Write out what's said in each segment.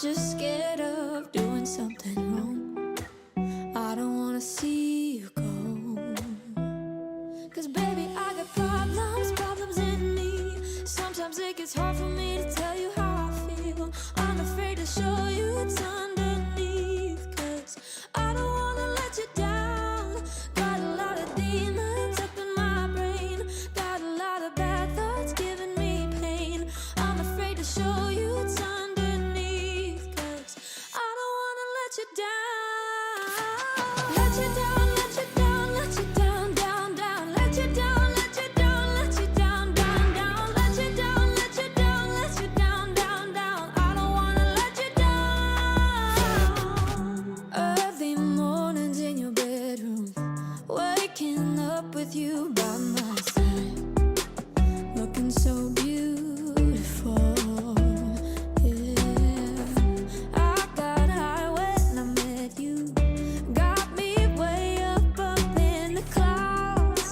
just scared of doing something wrong. I don't wanna see you go. 'Cause baby, I got problems in me. Sometimes it gets hard for me to tell you how I feel. I'm afraid to show you what's underneath. 'Cause I don't wanna let you down. Got a lot of demons up in my brain. Got a lot of bad thoughts giving me pain. I'm afraid to show you what's underneath. 'Cause I don't wanna let you down. Let you down, let you down, let you down, down, down. Let you down, let you down, let you down, down, down. Let you down, let you down, let you down, down, down. I don't wanna let you down. Early mornings in your bedroom, waking up with you by my side, looking so beautiful. Yeah, I got high when I met you. Got me way up in the clouds,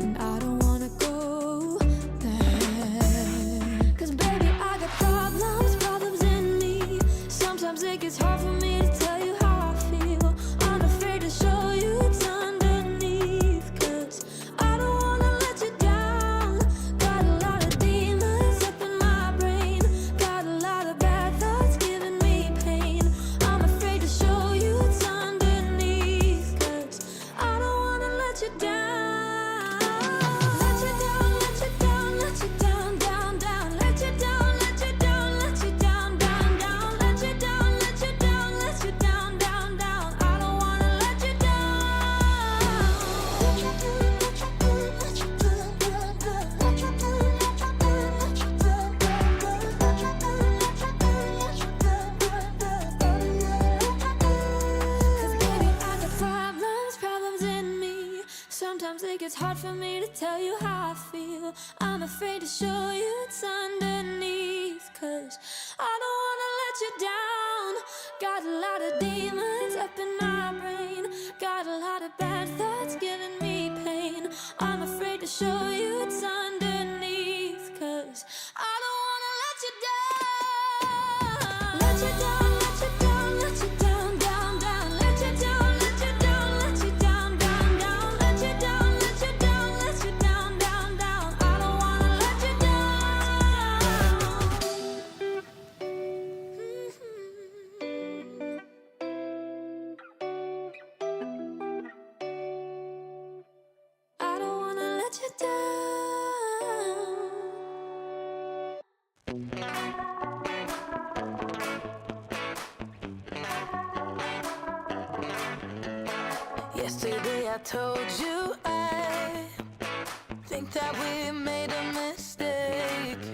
and I don't wanna go there. 'Cause baby, I got problems in me. Sometimes it gets hard for me to tell you how I feel. I'm afraid to show you what's underneath. 'Cause I don't wanna let you down. Got a lot of demons up in my brain. Got a lot of bad thoughts giving me pain. I'm afraid to show you what's underneath. 'Cause I don't wanna let you down. Let you down, let you down, let you down, down, down. Let you down, let you down, let you down, down, down. Let you down, let you down, let you down, down, down. I don't wanna let you down. Let you down, let you down, let you down, down, down. Let you down, let you down, let you down, down, down. Let you down, let you down, let you down, down, down. I don't wanna let you down. 'Cause baby, I got problems in me. Sometimes it gets hard for me to tell you how I feel. I'm afraid to show you what's underneath. 'Cause I don't wanna let you down. Got a lot of demons up in my brain. Got a lot of bad thoughts giving me pain. I'm afraid to show you what's underneath. 'Cause I don't wanna let you down. Let you down, let you down, let you down, down, down. Let you down, let you down, let you down, down, down. Let you down, let you down, let you down, down, down. I don't wanna let you down. I don't wanna let you down. Yesterday I told you I think that we made a mistake.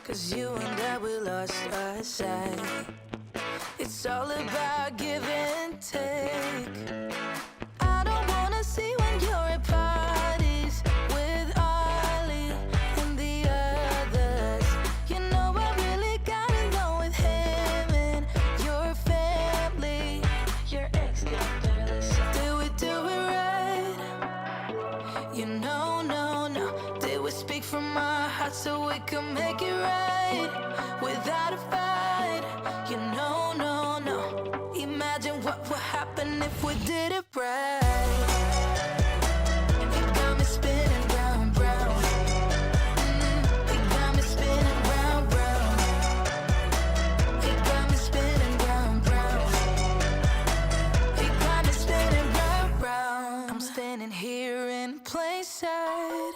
'Cause you and I, we lost our sight. It's all about give and take. I don't wanna see when you're at parties with Ollie and the others. You know I really got along with him and your family. Your ex did barely say. Did we do it right? You know, no, no. Did we speak from our hearts so we could make it right without a fight? You know, no, no. Imagine what would happen if we did it right. You got me spinning round, round. You got me spinning round, round. You got me spinning round, round. You got me spinning round, round. I'm standing here in plain sight.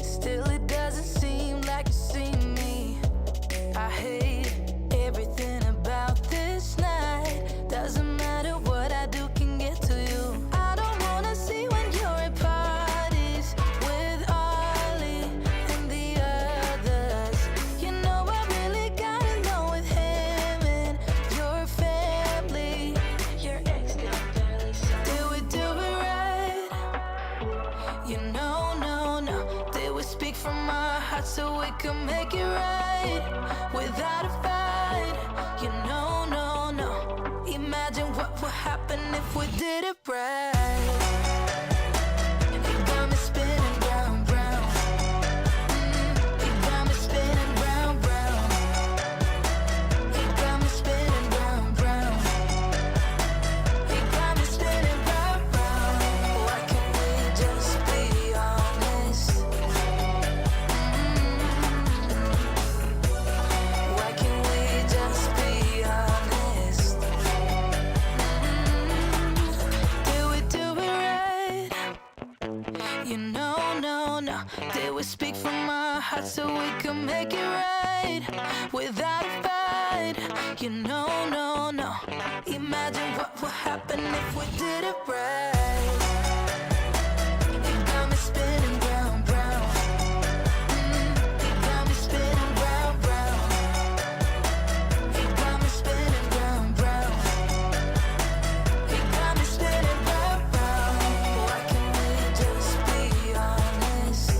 Still it doesn't seem like you see me. I hate everything about this night. Doesn't matter what I do can get to you. I don't wanna see when you're at parties with Ollie and the others. You know I really got along with him and your family. Your ex did barely say. Did we do it right? You know, no, no. Did we speak from our hearts so we could make it right without a fight? You know, no, no. Imagine what would happen if we did it right. You got me spinning round, round. You got me spinning round, round. You got me spinning could make it right without a fight. You know, no, no. Imagine what would happen if we did it right. You got me spinning round, round. You got me spinning round, round. You got me spinning round, round. You got me spinning round, round. Why can't we just be honest?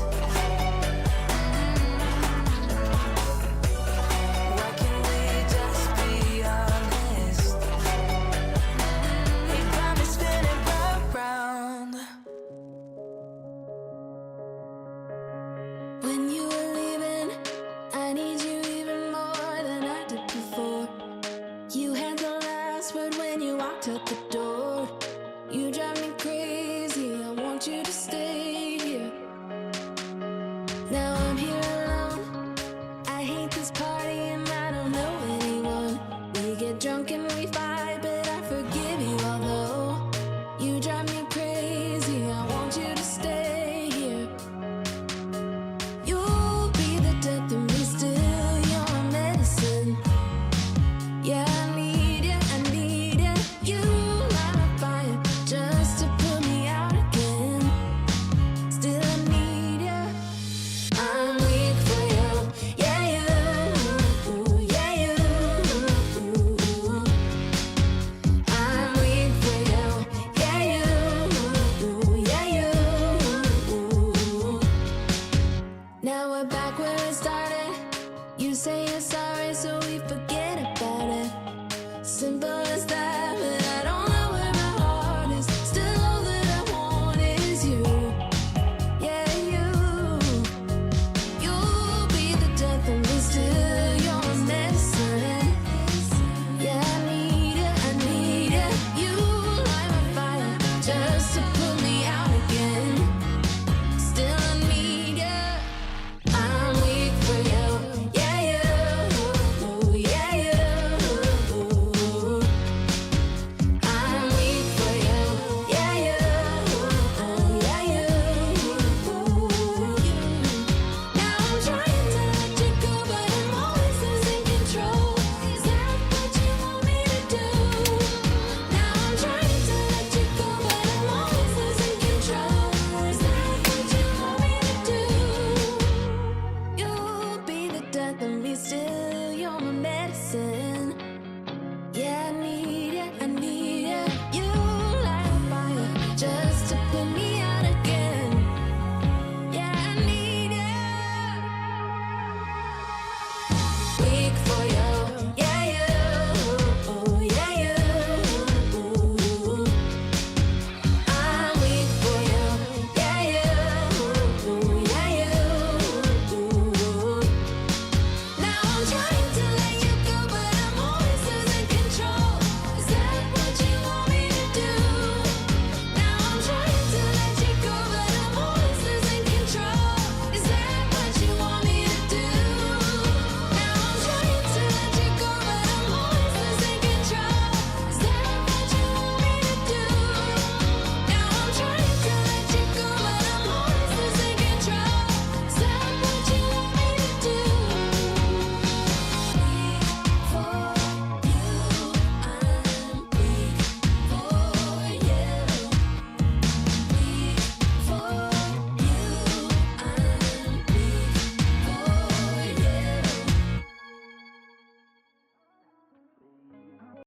Why can't we just be honest? You got me spinning round, round. When you were leaving, I need you even more than I did before. You had the last word when you walked out the door. You drive me crazy, I want you to stay here. Now I'm here alone, I hate this party and I don't know anyone. We get drunk and we fight, but I forgive you although you drive me crazy, I want you to stay here. You'll be the death of me still, you're my medicine. Yeah, I need you, I need you. You light a fire just to put me out again. Still I need you. I'm weak for you, yeah you, yeah you. I'm weak for you, yeah you, yeah you. Now we're back where it started. You say you're sorry, so we forget about it. Simple